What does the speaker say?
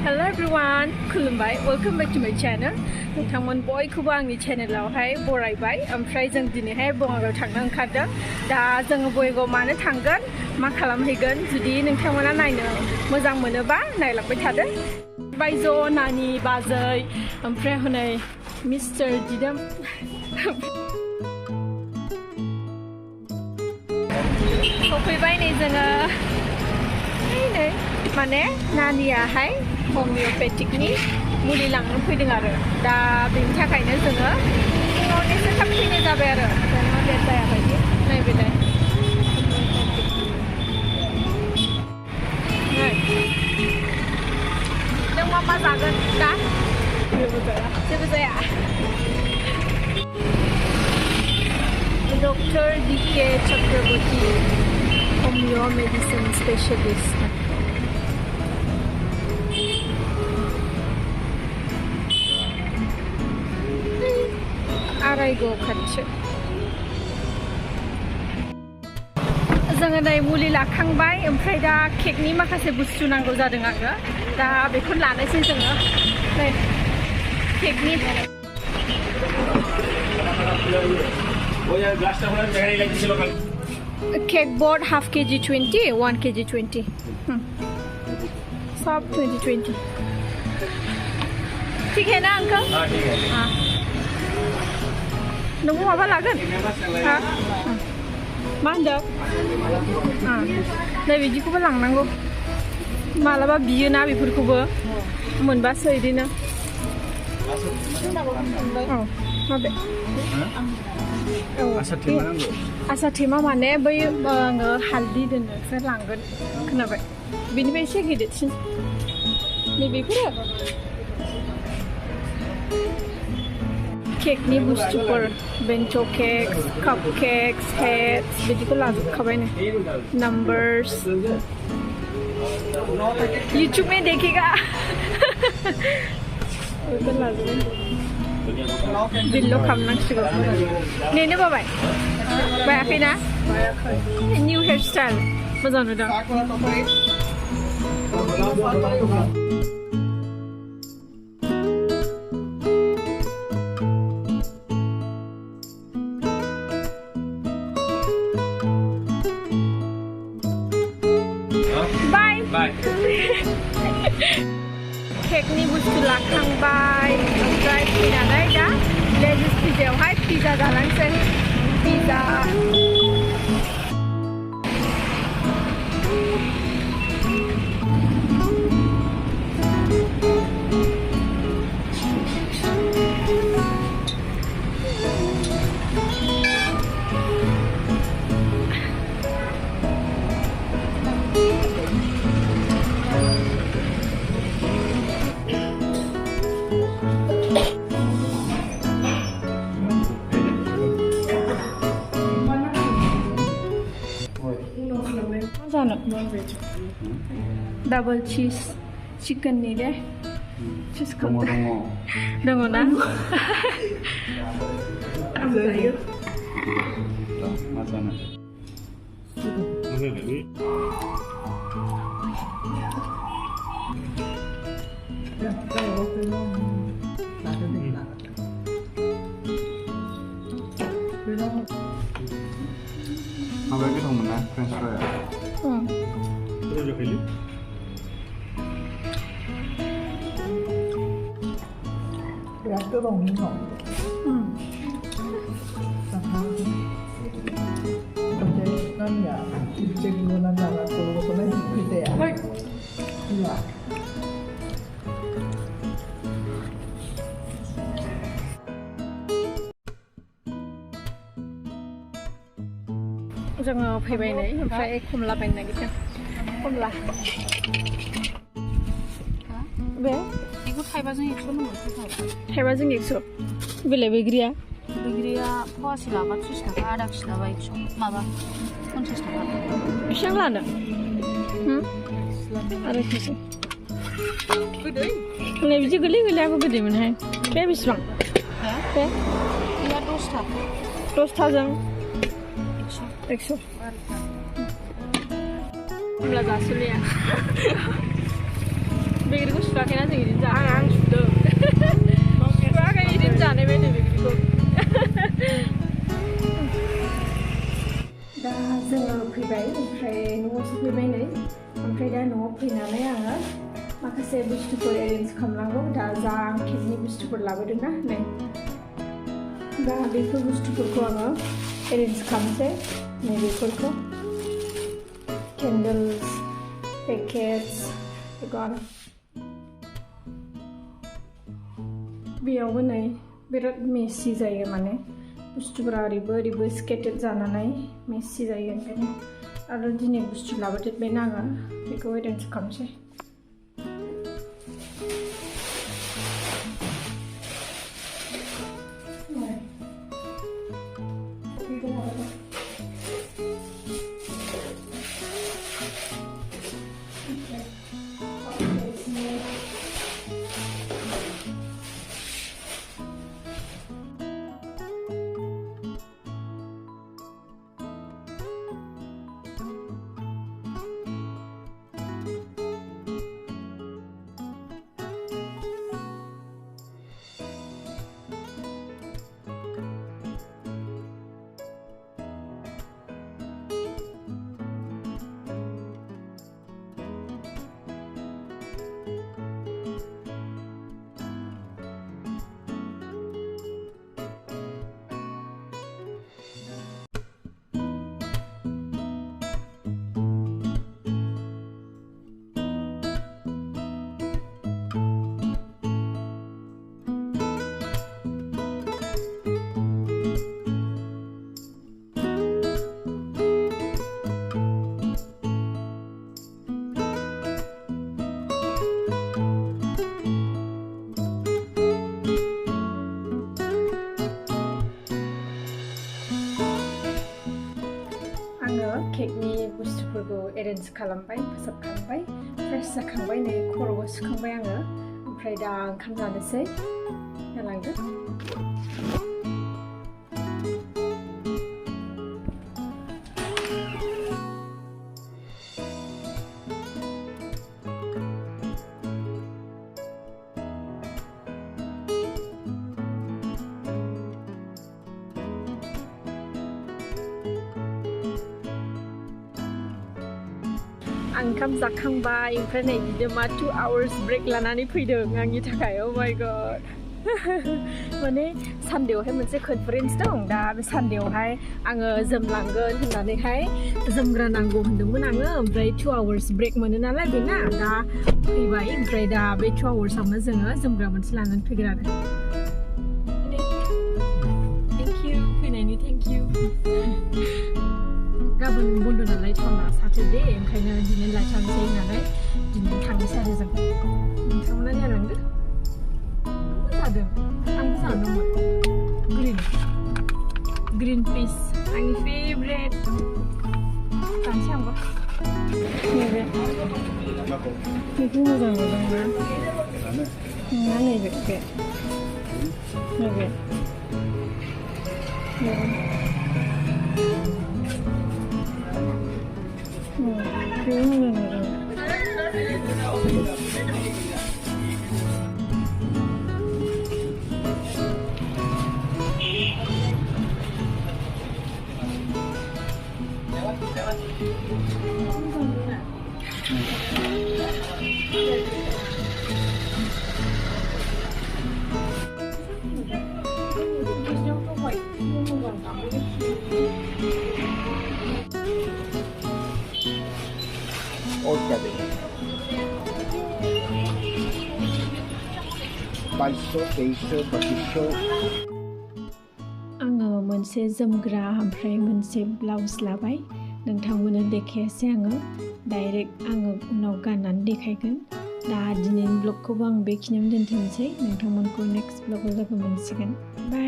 Hello everyone, kulumbai. Welcome back to my channel. Nwngtang बयखौबो आंनि चेनेलावहाय बरायबाय. ओमफ्राय जों दिनैहाय बङाइगाव थांनो ओंखारदों. दा जोङो बङाइगाव मानो थांगोन, मा खालामहैगोन? जुदि नोंथांमोना नायनो मोजां मोनोबा नायलांबाय थादो. बायज' नानि बाजै ओमफ्राय हनै मिस्टार दिदोम सफैबाय नै जोङो नै माने नानियाहाय हमिय'पेथिकनि मुलि लांनो फैदों आरो दा बेनि थाखायनो जोङो फुङावनो एसे थाब फैनाय जाबाय आरो जोङो लेट जायाबायदि नायबायलाय नों मा जागोन दा जेबो जाया डक्टर DK चक्रवर्ती होमियो मेडिसिन स्पेशलिस्ट आरायग' खाथि जोङो नै मुलि लाखांबाय ओमफ्राय दा केकनि माखासे बुस्थु नांगौ जादों आरो दा बेखौनो लानोसै जोङो नै केकनि cake board half kg 20 1 kg 20 सब 20 ठीक है ना अंकल हाँ ठीक है हाँ नोंबो माबा लागोन हाँ मा होनदों नै बिदिखौबो लांनांगौ मालाबा बियोना बेफोरखौबो मोनबासो इदिनो औ माबे आसा थेमा माने बै आङो हालदै दोननोसो लांगोन खोनाबाय बेनिफ्राय एसे गिदिरसिन नैबेफोरो केकनि बुस्थुफोर बेन्ट' केक्स काप केक्स हेड्स बिदिखौ लाजोबखाबाय नै नाम्बार्स यूट्यूब में देखेगा बेफोर लाजोबबाय बिलल' खालामनांसिगौ नेनो बाबाय बायाखैना निउ हेयार स्टाइल मोजां नुदों बाय केकनि बुस्थु लाखांबाय ओमफ्राय फैनानै दा लेजिस पिज्जायावहाय पिज्जा जालांसै pizza Double cheese chicken nih deh. Cheese kota. Dengar na? Macana. Apa lagi kamu nak? French fry. Itu juga pilih. Ya, itu dong ini kok. Oke, nanya. Cek dulu nanya kalau betul gitu ya. Iya. जोङो फैबाय नै ओमफ्राय खमला बायनो नागिरदों खमला बे बेखौ थाइबाजों 100 mono थाइबाजों 100 बेलाय बैग्रिया फवासे लाबा 30 थाखा आधा केजि लाबा 100 माबा 50 थाखा बेसेबां लानो आधा केजि गोदै नै बिदि गोरलै गोरलैयाबो गोदैमोनहाय बे बेसेबां बे 10 थाजों 100 खमला जासुलिया बैग्रिखौ सुवाखैना जों इदिनो जानो आं सुदों सुवाखै इदिनो जानाय बायदि बैग्रिखौ दा जोङो फैबाय ओमफ्राय न'आव सफैबाय नै ओमफ्राय दा न'आव फैनानै आङो माखासे बुस्थुफोर एरेन्ज खालामनांगौ दा जा आं केकनि बुस्थुफोर लाबोदों ना नै दा बेफोर बुस्थुफोरखौ आङो एरेन्ज खालामसै नैबेफोरखौ केन्डल्स पेकेट्स बेखौ आरो बेयावबो नै बिराद मेसि जायो माने बुस्थुफोरा ओरैबो स्केटेड जानानै मेसि जायो ओंखायनो आरो दिनै बुस्थु लाबोदेरबायना आङो बेखौ एरेन्ज खालामसै केकनि बुस्थुफोरखौ एरेन्ज खालामबाय फोसाबखांबाय फ्रेश जाखांबाय नै खर'बो सुखांबाय आङो ओमफ्राय दा ओंखाम जानोसै नालांदो ओंखाम जाखांबाय ओमफ्राय नै बिदिमा 2 hours ब्रेक लानानै फैदों आंनि थाखाय oh my god माने सानदेआवहाय मोनसे कनफारेन्स दं दा बे सानदेआवहाय आङो जोमलांगोन होननानैहाय जोमग्रा नांगौ होनदोंमोन आङो ओमफ्राय 2 hours ब्रेक मोनो नालाय बेना दा फैबाय ओमफ्राय दा बे 2 hours आवनो जोङो जोमग्रा मोनसे लानानै फैगोन आरो थेंक इउ फैनायनि थेंक इउ गाबोन बन्द नालाय टाउना साटरडे ओंखायनो दिनै लायथारनोसै होननानै दिनै थांनोसै आरो जों नोंथांमोना नायलांदो जादों आंबो जादोंमोन ग्रीन पिस आंनि फेभरेट जानोसै आंबो नैबे बेखौ मोजां मोनदोंना नङा नैबे नैबे आङो मोनसे जोमग्रा ओमफ्राय मोनसे ब्लाउज लाबाय नोंथांमोननो देखायासै आङो डाइरेक्ट आङो उनाव गाननानै देखायगोन दा दिनैनि ब्लगखौबो आं बेखिनियावनो दोनथ'नोसै नोंथांमोनखौ नेक्स्ट ब्लगाव लोगो मोनसिगोन बाय